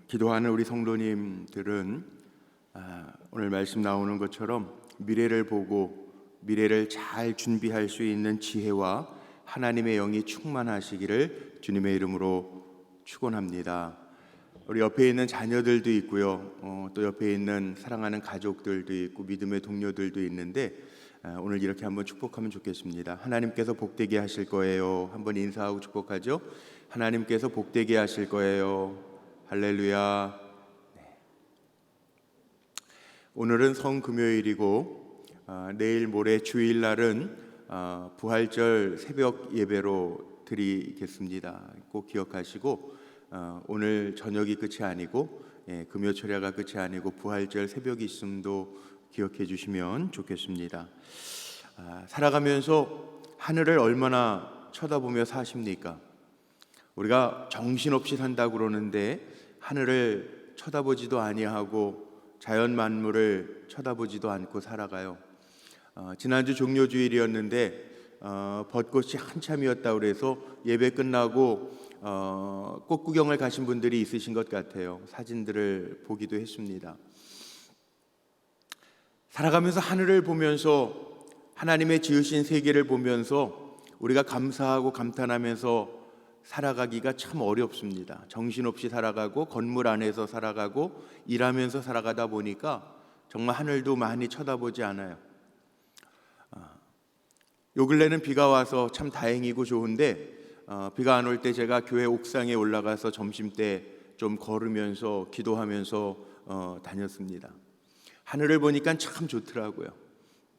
기도하는 우리 성도님들은 오늘 말씀 나오는 것처럼 미래를 보고 미래를 잘 준비할 수 있는 지혜와 하나님의 영이 충만하시기를 주님의 이름으로 축원합니다. 우리 옆에 있는 자녀들도 있고요, 또 옆에 있는 사랑하는 가족들도 있고 믿음의 동료들도 있는데 오늘 이렇게 한번 축복하면 좋겠습니다. 하나님께서 복되게 하실 거예요. 한번 인사하고 축복하죠. 하나님께서 복되게 하실 거예요. 할렐루야. 오늘은 성금요일이고 내일 모레 주일날은 부활절 새벽 예배로 드리겠습니다. 꼭 기억하시고 오늘 저녁이 끝이 아니고 금요철야가 끝이 아니고 부활절 새벽이 있음도 기억해 주시면 좋겠습니다. 살아가면서 하늘을 얼마나 쳐다보며 사십니까? 우리가 정신없이 산다고 그러는데 하늘을 쳐다보지도 아니하고 자연 만물을 쳐다보지도 않고 살아가요. 지난주 종료주일이었는데 벚꽃이 한참이었다고 그래서 예배 끝나고 꽃 구경을 가신 분들이 있으신 것 같아요. 사진들을 보기도 했습니다. 살아가면서 하늘을 보면서 하나님의 지으신 세계를 보면서 우리가 감사하고 감탄하면서 살아가기가 참 어렵습니다. 정신없이 살아가고 건물 안에서 살아가고 일하면서 살아가다 보니까 정말 하늘도 많이 쳐다보지 않아요. 요 근래는 비가 와서 참 다행이고 좋은데 비가 안 올 때 제가 교회 옥상에 올라가서 점심때 좀 걸으면서 기도하면서 다녔습니다. 하늘을 보니까 참 좋더라고요.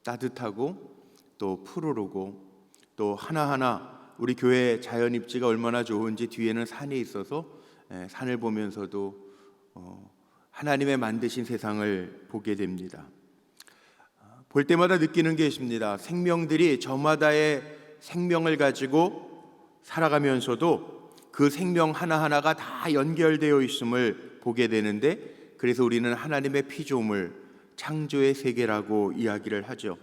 따뜻하고 또 푸르르고 또 하나하나 우리 교회 자연 입지가 얼마나 좋은지 뒤에는 산이 있어서 산을 보면서도 하나님의 만드신 세상을 보게 됩니다. 볼 때마다 느끼는 게 있습니다. 생명들이 저마다의 생명을 가지고 살아가면서도 그 생명 하나하나가 다 연결되어 있음을 보게 되는데, 그래서 우리는 하나님의 피조물, 창조의 세계라고 이야기를 하죠.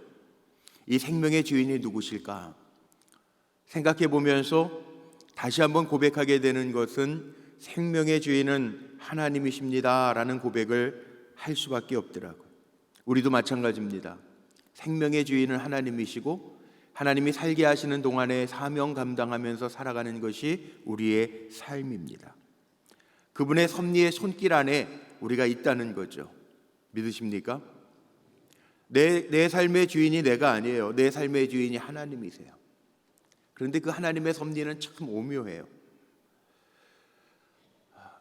이 생명의 주인이 누구실까? 생각해 보면서 다시 한번 고백하게 되는 것은 생명의 주인은 하나님이십니다 라는 고백을 할 수밖에 없더라고요. 우리도 마찬가지입니다. 생명의 주인은 하나님이시고 하나님이 살게 하시는 동안에 사명 감당하면서 살아가는 것이 우리의 삶입니다. 그분의 섭리의 손길 안에 우리가 있다는 거죠. 믿으십니까? 내 삶의 주인이 내가 아니에요. 내 삶의 주인이 하나님이세요. 그런데 그 하나님의 섭리는 참 오묘해요.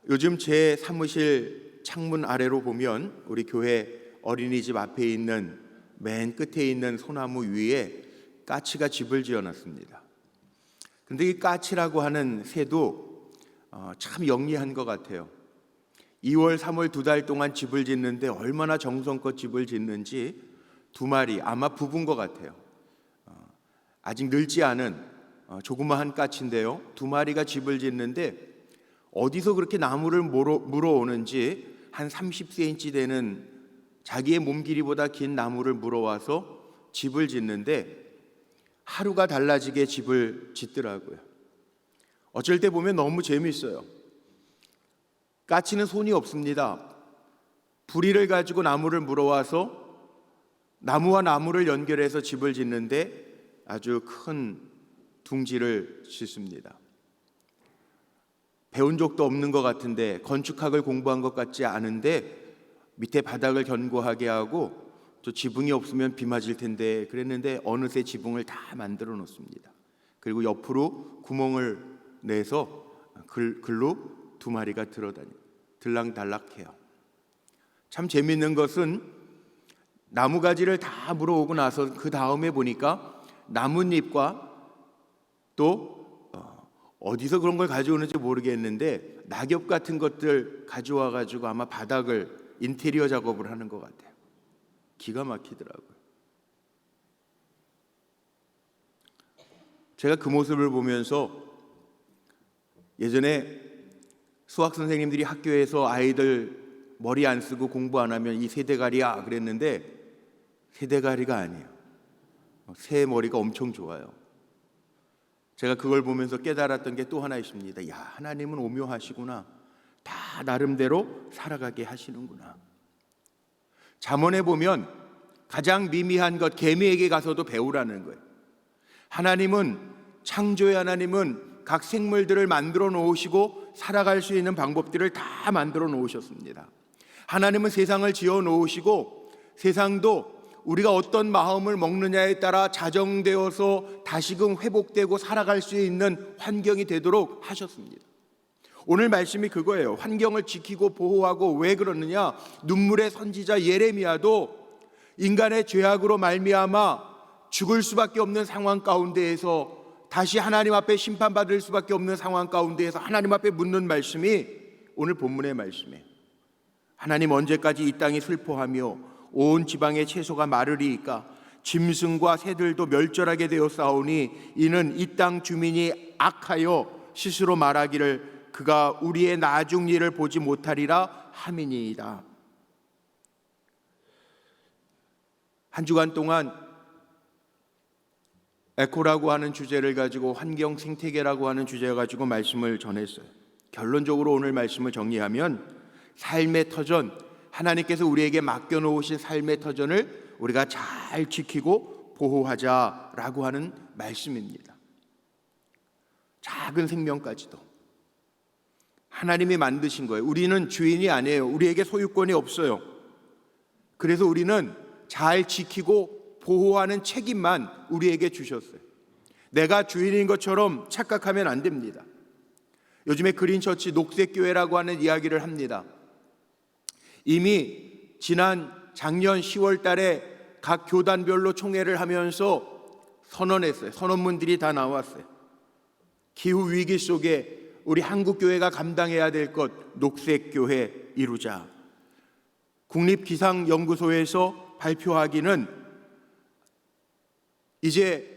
요즘 제 사무실 창문 아래로 보면 우리 교회 어린이집 앞에 있는 맨 끝에 있는 소나무 위에 까치가 집을 지어놨습니다. 그런데 이 까치라고 하는 새도 참 영리한 것 같아요. 2월, 3월 2달 동안 집을 짓는데 얼마나 정성껏 집을 짓는지 두 마리, 아마 부부인 것 같아요. 아직 늙지 않은 조그마한 까치인데요, 두 마리가 집을 짓는데 어디서 그렇게 나무를 물어오는지 한 30cm 되는 자기의 몸 길이보다 긴 나무를 물어와서 집을 짓는데 하루가 달라지게 집을 짓더라고요. 어쩔 때 보면 너무 재미있어요. 까치는 손이 없습니다. 부리를 가지고 나무를 물어와서 나무와 나무를 연결해서 집을 짓는데 아주 큰 둥지를 짓습니다. 배운 적도 없는 것 같은데, 건축학을 공부한 것 같지 않은데 밑에 바닥을 견고하게 하고 또 지붕이 없으면 비 맞을 텐데 그랬는데 어느새 지붕을 다 만들어 놓습니다. 그리고 옆으로 구멍을 내서 글로 두 마리가 들락달락해요. 참 재밌는 것은 나무가지를 다 물어오고 나서 그 다음에 보니까 나뭇잎과 또 어디서 그런 걸 가져오는지 모르겠는데 낙엽 같은 것들 가져와 가지고 아마 바닥을 인테리어 작업을 하는 것 같아요. 기가 막히더라고요. 제가 그 모습을 보면서 예전에 수학 선생님들이 학교에서 아이들 머리 안 쓰고 공부 안 하면 이 새대가리야 그랬는데 새대가리가 아니에요. 새 머리가 엄청 좋아요. 제가 그걸 보면서 깨달았던 게 또 하나 있습니다. 야, 하나님은 오묘하시구나. 다 다 나름대로 살아가게 하시는구나. 잠언에 보면 가장 미미한 것, 개미에게 가서도 배우라는 거예요. 하나님은, 창조의 하나님은 각 생물들을 만들어 놓으시고 살아갈 수 있는 방법들을 다 만들어 놓으셨습니다. 하나님은 세상을 지어 놓으시고 세상도 우리가 어떤 마음을 먹느냐에 따라 자정되어서 다시금 회복되고 살아갈 수 있는 환경이 되도록 하셨습니다. 오늘 말씀이 그거예요. 환경을 지키고 보호하고. 왜 그러느냐? 눈물의 선지자 예레미야도 인간의 죄악으로 말미암아 죽을 수밖에 없는 상황 가운데에서, 다시 하나님 앞에 심판받을 수밖에 없는 상황 가운데에서 하나님 앞에 묻는 말씀이 오늘 본문의 말씀이에요. 하나님, 언제까지 이 땅이 슬퍼하며 온 지방의 채소가 마르리이까? 짐승과 새들도 멸절하게 되었사오니 이는 이 땅 주민이 악하여 스스로 말하기를 그가 우리의 나중 일을 보지 못하리라 함이니이다. 한 주간 동안 에코라고 하는 주제를 가지고, 환경 생태계라고 하는 주제를 가지고 말씀을 전했어요. 결론적으로 오늘 말씀을 정리하면, 삶의 터전, 하나님께서 우리에게 맡겨놓으신 삶의 터전을 우리가 잘 지키고 보호하자라고 하는 말씀입니다. 작은 생명까지도 하나님이 만드신 거예요. 우리는 주인이 아니에요. 우리에게 소유권이 없어요. 그래서 우리는 잘 지키고 보호하는 책임만 우리에게 주셨어요. 내가 주인인 것처럼 착각하면 안 됩니다. 요즘에 그린처치 녹색교회라고 하는 이야기를 합니다. 이미 작년 10월 달에 각 교단별로 총회를 하면서 선언했어요. 선언문들이 다 나왔어요. 기후 위기 속에 우리 한국교회가 감당해야 될 것, 녹색교회 이루자. 국립기상연구소에서 발표하기는 이제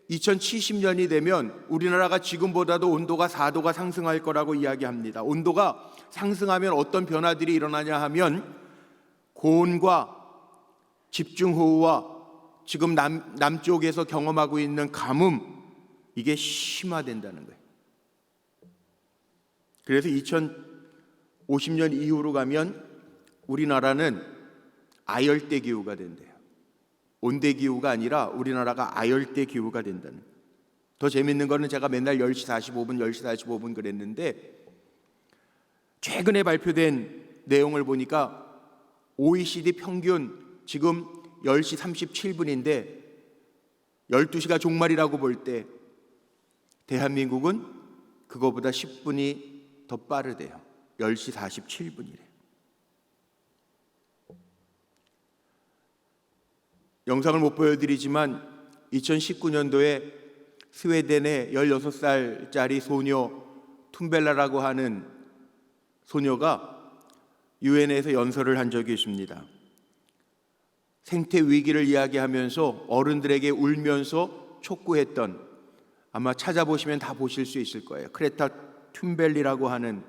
2070년이 되면 우리나라가 지금보다도 온도가 4도가 상승할 거라고 이야기합니다. 온도가 상승하면 어떤 변화들이 일어나냐 하면, 고온과 집중호우와 지금 남쪽에서 경험하고 있는 가뭄, 이게 심화된다는 거예요. 그래서 2050년 이후로 가면 우리나라는 아열대 기후가 된대요. 온대 기후가 아니라 우리나라가 아열대 기후가 된다는. 더 재밌는 거는 제가 맨날 10시 45분, 10시 45분 그랬는데, 최근에 발표된 내용을 보니까 OECD 평균 지금 10시 37분인데 12시가 종말이라고 볼 때 대한민국은 그거보다 10분이 더 빠르대요. 10시 47분이래. 영상을 못 보여드리지만 2019년도에 스웨덴의 16살짜리 소녀 툰벨라라고 하는 소녀가 유엔에서 연설을 한 적이 있습니다. 생태 위기를 이야기하면서 어른들에게 울면서 촉구했던, 아마 찾아보시면 다 보실 수 있을 거예요. 크레타 툰벨리라고 하는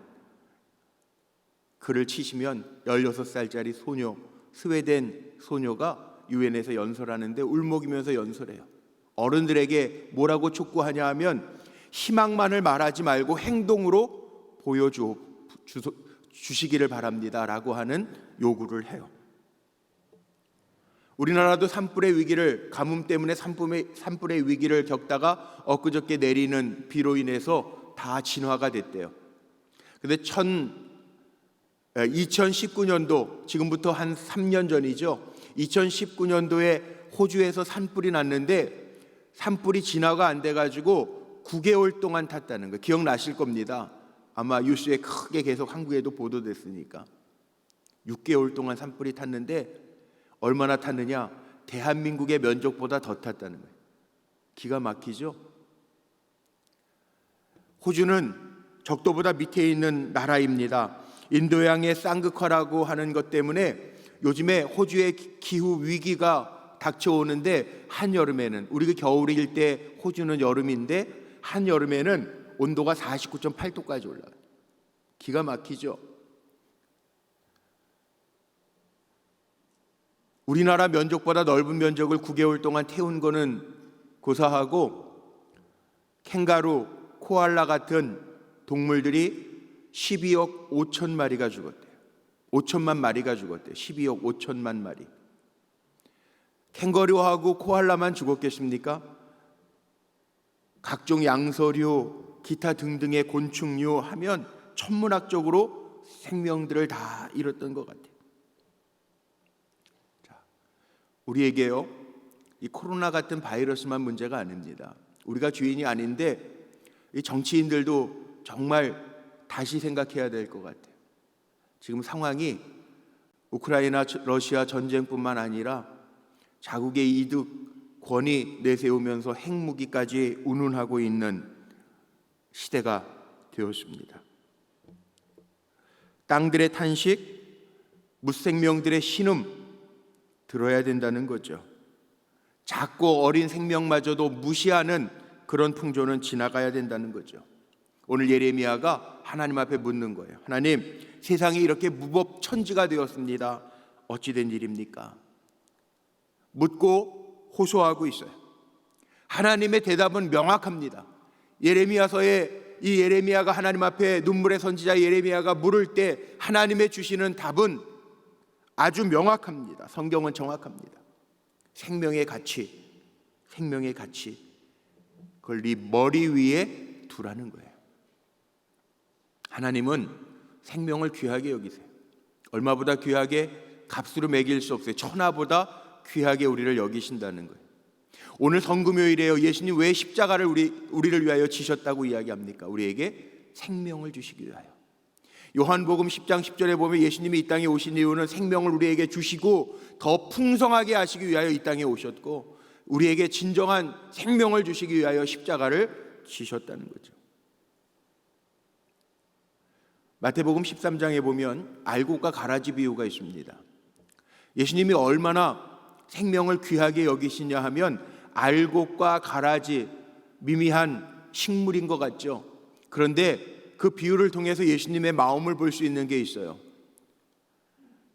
글을 치시면 16살짜리 소녀, 스웨덴 소녀가 유엔에서 연설하는데 울먹이면서 연설해요. 어른들에게 뭐라고 촉구하냐 하면, 희망만을 말하지 말고 행동으로 보여주시기를 바랍니다 라고 하는 요구를 해요. 우리나라도 산불의 위기를, 가뭄 때문에 산불의 위기를 겪다가 엊그저께 내리는 비로 인해서 다 진화가 됐대요. 근데 2019년도, 지금부터 한 3년 전이죠. 2019년도에 호주에서 산불이 났는데 산불이 진화가 안 돼가지고 9개월 동안 탔다는 거 기억나실 겁니다. 아마 뉴스에 크게 계속 한국에도 보도됐으니까. 6개월 동안 산불이 탔는데 얼마나 탔느냐? 대한민국의 면적보다 더 탔다는 거예요. 기가 막히죠? 호주는 적도보다 밑에 있는 나라입니다. 인도양의 쌍극화라고 하는 것 때문에 요즘에 호주의 기후 위기가 닥쳐오는데, 한여름에는, 우리가 겨울일 때 호주는 여름인데 한여름에는 온도가 49.8도까지 올라가요. 기가 막히죠? 우리나라 면적보다 넓은 면적을 9개월 동안 태운 거는 고사하고, 캥거루, 코알라 같은 동물들이 12억 5천 마리가 죽었대요. 5천만 마리가 죽었대요. 12억 5천만 마리. 캥거루하고 코알라만 죽었겠습니까? 각종 양서류, 기타 등등의 곤충류 하면 천문학적으로 생명들을 다 잃었던 것 같아요. 자, 우리에게요, 이 코로나 같은 바이러스만 문제가 아닙니다. 우리가 주인이 아닌데 이 정치인들도 정말 다시 생각해야 될 것 같아요. 지금 상황이 우크라이나 러시아 전쟁뿐만 아니라 자국의 이득, 권위 내세우면서 핵무기까지 운운하고 있는 시대가 되었습니다. 땅들의 탄식, 무생명들의 신음 들어야 된다는 거죠. 작고 어린 생명마저도 무시하는 그런 풍조는 지나가야 된다는 거죠. 오늘 예레미야가 하나님 앞에 묻는 거예요. 하나님, 세상이 이렇게 무법천지가 되었습니다. 어찌 된 일입니까? 묻고 호소하고 있어요. 하나님의 대답은 명확합니다. 예레미야서에 이 예레미야가 하나님 앞에, 눈물의 선지자 예레미야가 물을 때 하나님의 주시는 답은 아주 명확합니다. 성경은 정확합니다. 생명의 가치, 생명의 가치, 그걸 네 머리 위에 두라는 거예요. 하나님은 생명을 귀하게 여기세요. 얼마보다 귀하게? 값으로 매길 수 없어요. 천하보다 귀하게 우리를 여기신다는 거예요. 오늘 성금요일에요, 예수님 왜 십자가를 우리를 위하여 지셨다고 이야기합니까? 우리에게 생명을 주시기 위하여. 요한복음 10장 10절에 보면 예수님이 이 땅에 오신 이유는 생명을 우리에게 주시고 더 풍성하게 하시기 위하여 이 땅에 오셨고, 우리에게 진정한 생명을 주시기 위하여 십자가를 지셨다는 거죠. 마태복음 13장에 보면 알곡과 가라지 비유가 있습니다. 예수님이 얼마나 생명을 귀하게 여기시냐 하면 알곡과 가라지, 미미한 식물인 것 같죠. 그런데 그 비유를 통해서 예수님의 마음을 볼 수 있는 게 있어요.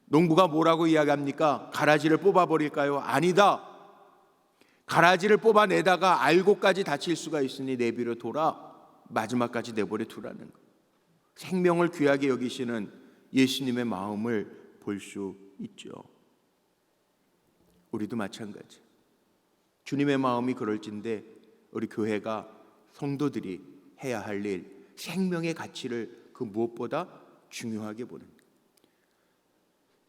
농부가 뭐라고 이야기합니까? 가라지를 뽑아버릴까요? 아니다. 가라지를 뽑아내다가 알곡까지 다칠 수가 있으니 내비로 돌아 마지막까지 내버려 두라는 거. 생명을 귀하게 여기시는 예수님의 마음을 볼 수 있죠. 우리도 마찬가지. 주님의 마음이 그럴진데 우리 교회가, 성도들이 해야 할 일, 생명의 가치를 그 무엇보다 중요하게 보는 거예요.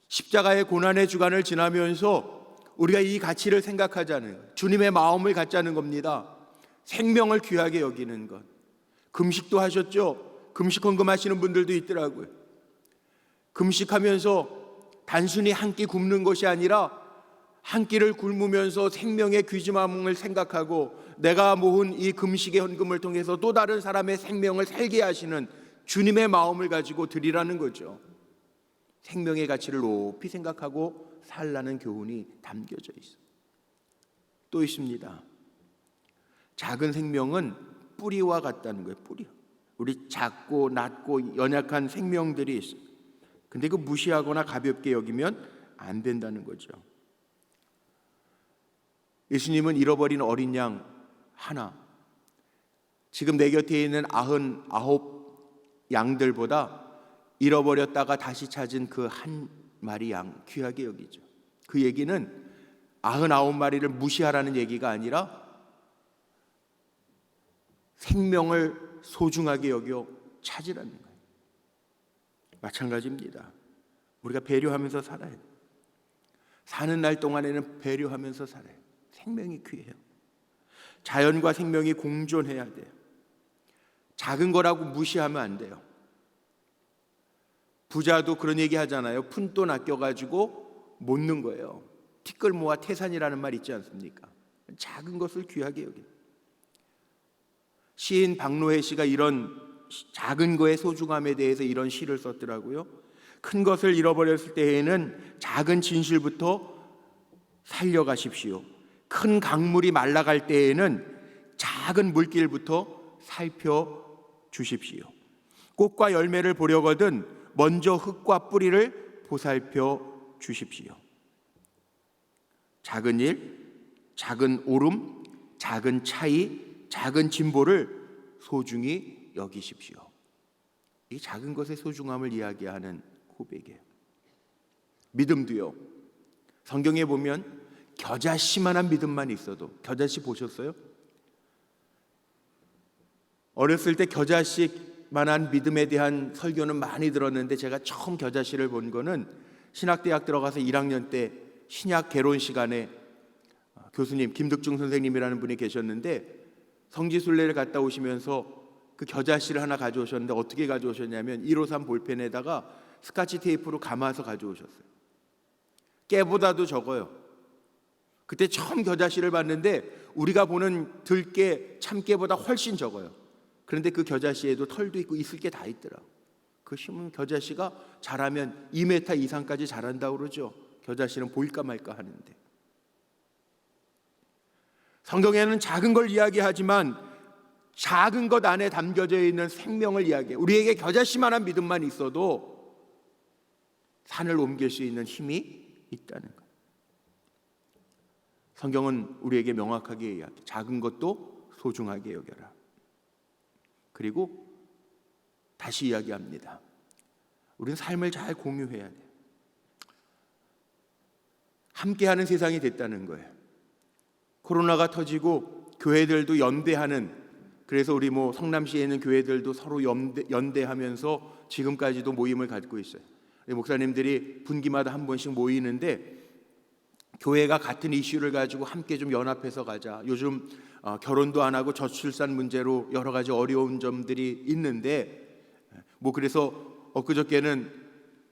십자가의 고난의 주간을 지나면서 우리가 이 가치를 생각하자는 거예요. 주님의 마음을 갖자는 겁니다. 생명을 귀하게 여기는 것. 금식도 하셨죠? 금식 헌금하시는 분들도 있더라고요. 금식하면서 단순히 한 끼 굶는 것이 아니라 한 끼를 굶으면서 생명의 귀중함을 생각하고 내가 모은 이 금식의 헌금을 통해서 또 다른 사람의 생명을 살게 하시는 주님의 마음을 가지고 드리라는 거죠. 생명의 가치를 높이 생각하고 살라는 교훈이 담겨져 있어요. 또 있습니다. 작은 생명은 뿌리와 같다는 거예요. 뿌리. 우리 작고 낮고 연약한 생명들이 있어요. 근데 그 무시하거나 가볍게 여기면 안 된다는 거죠. 예수님은 잃어버린 어린 양 하나, 지금 내 곁에 있는 99 양들보다 잃어버렸다가 다시 찾은 그 한 마리 양 귀하게 여기죠. 그 얘기는 99마리를 무시하라는 얘기가 아니라 생명을 소중하게 여겨 찾으라는 거예요. 마찬가지입니다. 우리가 배려하면서 살아야 돼요. 사는 날 동안에는 배려하면서 살아요. 생명이 귀해요. 자연과 생명이 공존해야 돼요. 작은 거라고 무시하면 안 돼요. 부자도 그런 얘기 하잖아요. 푼돈 아껴가지고 못 넣는 거예요. 티끌 모아 태산이라는 말 있지 않습니까? 작은 것을 귀하게 여겨요. 시인 박노해 씨가 이런 작은 거의 소중함에 대해서 이런 시를 썼더라고요. 큰 것을 잃어버렸을 때에는 작은 진실부터 살려가십시오. 큰 강물이 말라갈 때에는 작은 물길부터 살펴주십시오. 꽃과 열매를 보려거든 먼저 흙과 뿌리를 보살펴 주십시오. 작은 일, 작은 오름, 작은 차이, 작은 진보를 소중히 여기십시오. 이 작은 것의 소중함을 이야기하는 고백이에요. 믿음도요. 성경에 보면 겨자씨만한 믿음만 있어도, 겨자씨 보셨어요? 어렸을 때 겨자씨만한 믿음에 대한 설교는 많이 들었는데 제가 처음 겨자씨를 본 거는 신학대학 들어가서 1학년 때 신약 개론 시간에 교수님 김득중 선생님이라는 분이 계셨는데 성지순례를 갔다 오시면서 그 겨자씨를 하나 가져오셨는데 어떻게 가져오셨냐면 153 볼펜에다가 스카치 테이프로 감아서 가져오셨어요. 깨보다도 적어요. 그때 처음 겨자씨를 봤는데 우리가 보는 들깨, 참깨보다 훨씬 적어요. 그런데 그 겨자씨에도 털도 있고 있을 게 다 있더라고요. 그 심은 겨자씨가 자라면 2m 이상까지 자란다고 그러죠. 겨자씨는 보일까 말까 하는데, 성경에는 작은 걸 이야기하지만 작은 것 안에 담겨져 있는 생명을 이야기해요. 우리에게 겨자씨만한 믿음만 있어도 산을 옮길 수 있는 힘이 있다는 것. 성경은 우리에게 명확하게 이야기해요. 작은 것도 소중하게 여겨라. 그리고 다시 이야기합니다. 우리는 삶을 잘 공유해야 돼요. 함께하는 세상이 됐다는 거예요. 코로나가 터지고 교회들도 연대하는, 그래서 우리 성남시에 있는 교회들도 서로 연대하면서 지금까지도 모임을 갖고 있어요. 목사님들이 분기마다 한 번씩 모이는데 교회가 같은 이슈를 가지고 함께 좀 연합해서 가자. 요즘 결혼도 안 하고 저출산 문제로 여러 가지 어려운 점들이 있는데 그래서 엊그저께는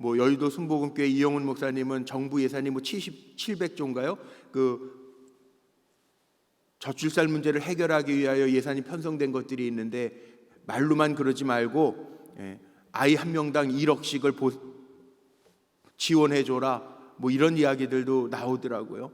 여의도 순복음교회 이영훈 목사님은 정부 예산이 700조인가요? 그 저출산 문제를 해결하기 위하여 예산이 편성된 것들이 있는데 말로만 그러지 말고 아이 한 명당 1억씩을 지원해줘라, 이런 이야기들도 나오더라고요.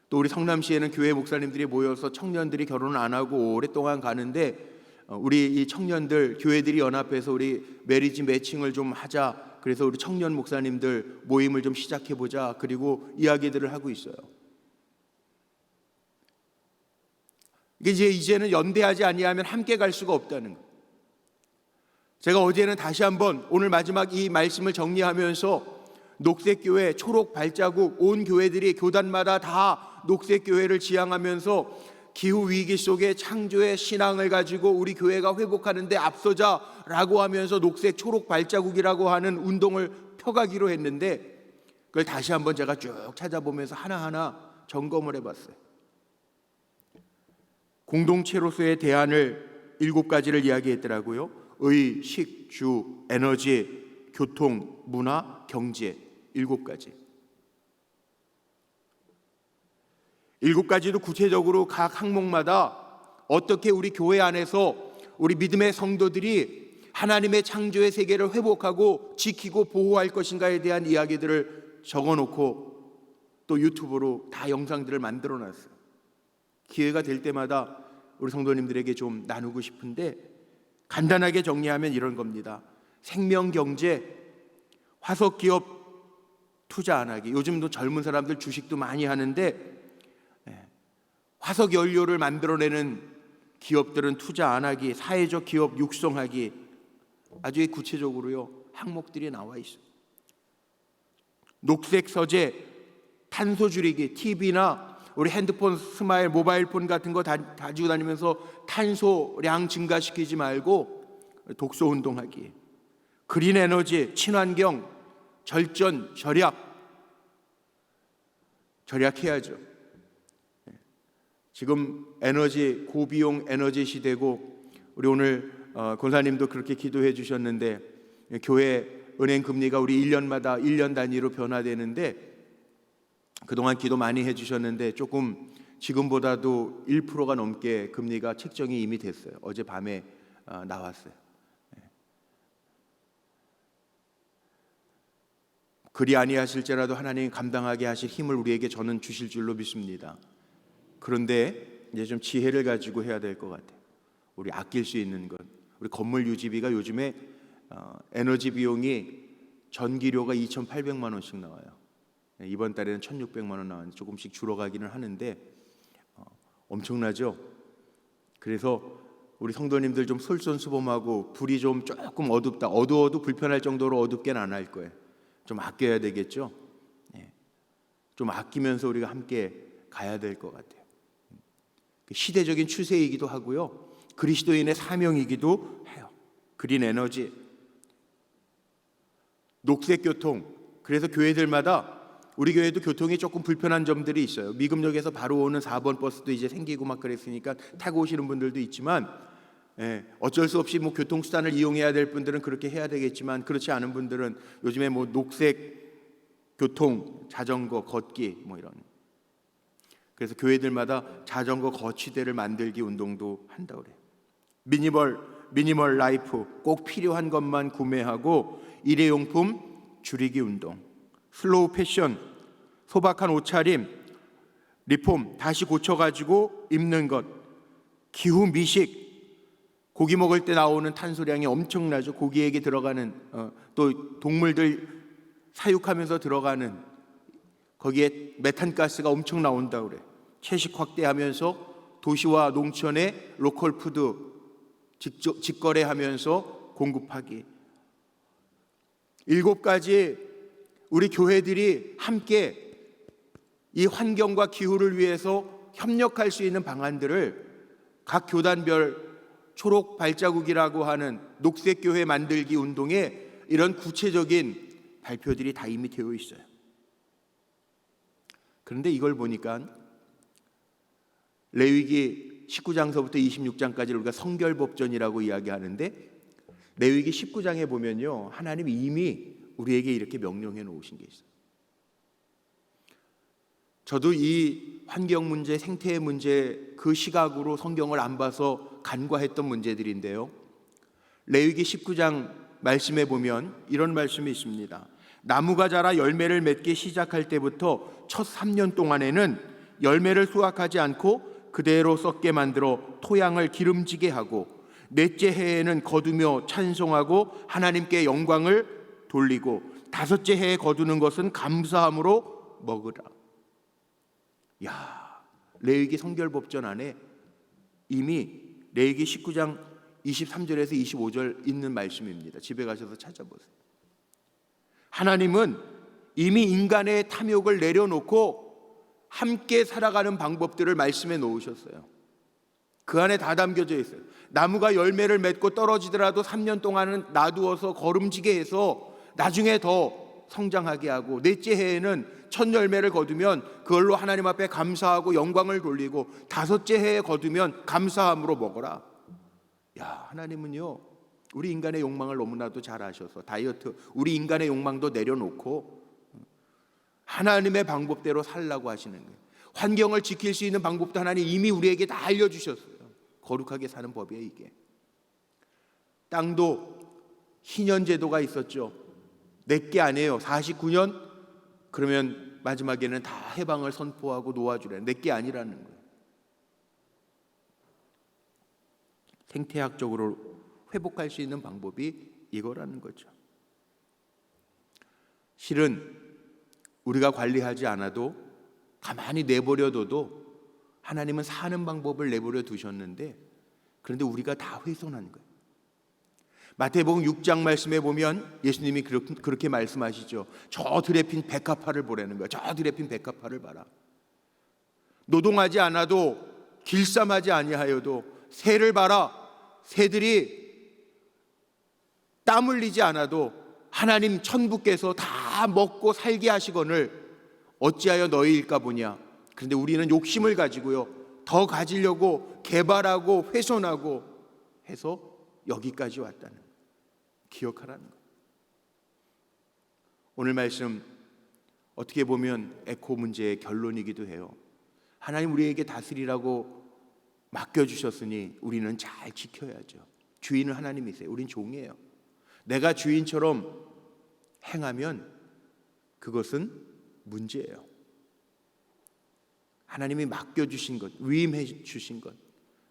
또 우리 성남시에는 교회 목사님들이 모여서 청년들이 결혼을 안 하고 오랫동안 가는데 우리 이 청년들 교회들이 연합해서 우리 메리지 매칭을 좀 하자. 그래서 우리 청년 목사님들 모임을 좀 시작해보자. 그리고 이야기들을 하고 있어요. 이제는 연대하지 아니하면 함께 갈 수가 없다는 거예요. 제가 어제는 다시 한번 오늘 마지막 이 말씀을 정리하면서 녹색교회, 초록 발자국, 온 교회들이 교단마다 다 녹색교회를 지향하면서 기후위기 속에 창조의 신앙을 가지고 우리 교회가 회복하는 데 앞서자라고 하면서 녹색 초록 발자국이라고 하는 운동을 펴가기로 했는데 그걸 다시 한번 제가 쭉 찾아보면서 하나하나 점검을 해봤어요. 공동체로서의 대안을 7가지를 이야기했더라고요. 의, 식, 주, 에너지, 교통, 문화, 경제, 7가지. 7가지도 구체적으로 각 항목마다 어떻게 우리 교회 안에서 우리 믿음의 성도들이 하나님의 창조의 세계를 회복하고 지키고 보호할 것인가에 대한 이야기들을 적어놓고 또 유튜브로 다 영상들을 만들어놨어요. 기회가 될 때마다 우리 성도님들에게 좀 나누고 싶은데 간단하게 정리하면 이런 겁니다. 생명경제, 화석기업 투자 안 하기. 요즘도 젊은 사람들 주식도 많이 하는데 화석연료를 만들어내는 기업들은 투자 안 하기, 사회적 기업 육성하기, 아주 구체적으로요 항목들이 나와 있어요. 녹색 서재, 탄소 줄이기, TV나 우리 핸드폰, 스마일, 모바일폰 같은 거 가지고 다니면서 탄소량 증가시키지 말고 독서 운동하기, 그린 에너지, 친환경, 절전, 절약해야죠. 지금 에너지 고비용 에너지 시대고 우리 오늘 권사님도 그렇게 기도해 주셨는데 교회 은행 금리가 우리 1년마다 1년 단위로 변화되는데 그동안 기도 많이 해주셨는데 조금 지금보다도 1%가 넘게 금리가 책정이 이미 됐어요. 어젯밤에 나왔어요. 그리 아니하실지라도 하나님 감당하게 하실 힘을 우리에게 저는 주실 줄로 믿습니다. 그런데 이제 좀 지혜를 가지고 해야 될 것 같아요. 우리 아낄 수 있는 것. 우리 건물 유지비가 요즘에 에너지 비용이 전기료가 2,800만 원씩 나와요. 이번 달에는 1,600만 원 나왔는데 조금씩 줄어가기는 하는데 엄청나죠. 그래서 우리 성도님들 좀 솔선수범하고 불이 좀 조금 어둡다, 어두워도 불편할 정도로 어둡게는 안 할 거예요. 좀 아껴야 되겠죠. 좀 아끼면서 우리가 함께 가야 될 것 같아요. 시대적인 추세이기도 하고요, 그리스도인의 사명이기도 해요. 그린 에너지, 녹색 교통. 그래서 교회들마다, 우리 교회도 교통이 조금 불편한 점들이 있어요. 미금역에서 바로 오는 4번 버스도 이제 생기고 막 그랬으니까 타고 오시는 분들도 있지만, 어쩔 수 없이 뭐 교통수단을 이용해야 될 분들은 그렇게 해야 되겠지만, 그렇지 않은 분들은 요즘에 뭐 녹색 교통, 자전거, 걷기 뭐 이런. 그래서 교회들마다 자전거 거치대를 만들기 운동도 한다고 그래요. 미니멀 라이프, 꼭 필요한 것만 구매하고 일회용품 줄이기 운동. 슬로우 패션, 소박한 옷차림, 리폼, 다시 고쳐가지고 입는 것. 기후 미식, 고기 먹을 때 나오는 탄소량이 엄청나죠. 고기에게 들어가는 또 동물들 사육하면서 들어가는, 거기에 메탄가스가 엄청 나온다고 그래. 채식 확대하면서 도시와 농촌의 로컬 푸드 직거래하면서 공급하기. 7가지 우리 교회들이 함께 이 환경과 기후를 위해서 협력할 수 있는 방안들을 각 교단별 초록 발자국이라고 하는 녹색 교회 만들기 운동에 이런 구체적인 발표들이 다 이미 되어 있어요. 그런데 이걸 보니까 레위기 19장서부터 26장까지를 우리가 성결법전이라고 이야기하는데, 레위기 19장에 보면요, 하나님이 이미 우리에게 이렇게 명령해 놓으신 게 있어요. 저도 이 환경 문제, 생태 문제, 그 시각으로 성경을 안 봐서 간과했던 문제들인데요, 레위기 19장 말씀에 보면 이런 말씀이 있습니다. 나무가 자라 열매를 맺기 시작할 때부터 첫 3년 동안에는 열매를 수확하지 않고 그대로 썩게 만들어 토양을 기름지게 하고, 넷째 해에는 거두며 찬송하고 하나님께 영광을 돌리고, 5째 해에 거두는 것은 감사함으로 먹으라. 레위기 성결법전 안에 이미 레위기 19장 23절에서 25절 있는 말씀입니다. 집에 가셔서 찾아보세요. 하나님은 이미 인간의 탐욕을 내려놓고 함께 살아가는 방법들을 말씀해 놓으셨어요. 그 안에 다 담겨져 있어요. 나무가 열매를 맺고 떨어지더라도 3년 동안은 놔두어서 거름지게 해서 나중에 더 성장하게 하고, 넷째 해에는 첫 열매를 거두면 그걸로 하나님 앞에 감사하고 영광을 돌리고, 5째 해에 거두면 감사함으로 먹어라. 하나님은요, 우리 인간의 욕망을 너무나도 잘 아셔서 다이어트, 우리 인간의 욕망도 내려놓고 하나님의 방법대로 살라고 하시는 거예요. 환경을 지킬 수 있는 방법도 하나님 이미 우리에게 다 알려주셨어요. 거룩하게 사는 법이에요, 이게. 땅도 희년제도가 있었죠. 내게 아니에요. 49년 그러면 마지막에는 다 해방을 선포하고 놓아주래. 내게 아니라는 거예요. 생태학적으로 회복할 수 있는 방법이 이거라는 거죠. 실은 우리가 관리하지 않아도, 가만히 내버려둬도 하나님은 사는 방법을 내버려 두셨는데, 그런데 우리가 다 훼손한 거예요. 마태복음 6장 말씀에 보면 예수님이 그렇게 말씀하시죠. 저 들에 핀 백합화를 보라는 거예요. 저 들에 핀 백합화를 봐라. 노동하지 않아도, 길쌈하지 아니하여도 새를 봐라. 새들이 땀 흘리지 않아도 하나님 천부께서 다 먹고 살게 하시거늘 어찌하여 너희일까 보냐. 그런데 우리는 욕심을 가지고요, 더 가지려고 개발하고 훼손하고 해서 여기까지 왔다는, 기억하라는 거예요. 오늘 말씀 어떻게 보면 에코 문제의 결론이기도 해요. 하나님 우리에게 다스리라고 맡겨주셨으니 우리는 잘 지켜야죠. 주인은 하나님이세요. 우린 종이에요. 내가 주인처럼 행하면 그것은 문제예요. 하나님이 맡겨주신 것, 위임해 주신 것,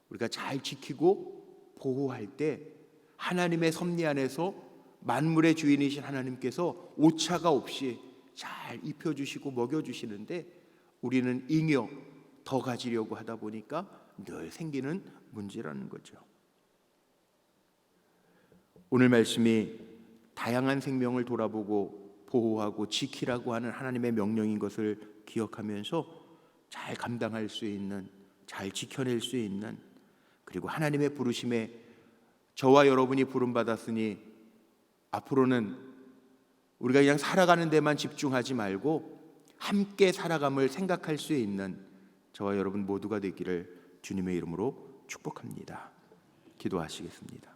우리가 잘 지키고 보호할 때 하나님의 섭리 안에서 만물의 주인이신 하나님께서 오차가 없이 잘 입혀주시고 먹여주시는데, 우리는 잉여 더 가지려고 하다 보니까 늘 생기는 문제라는 거죠. 오늘 말씀이 다양한 생명을 돌아보고 보호하고 지키라고 하는 하나님의 명령인 것을 기억하면서 잘 감당할 수 있는, 잘 지켜낼 수 있는, 그리고 하나님의 부르심에 저와 여러분이 부름받았으니 앞으로는 우리가 그냥 살아가는 데만 집중하지 말고 함께 살아감을 생각할 수 있는 저와 여러분 모두가 되기를 주님의 이름으로 축복합니다. 기도하시겠습니다.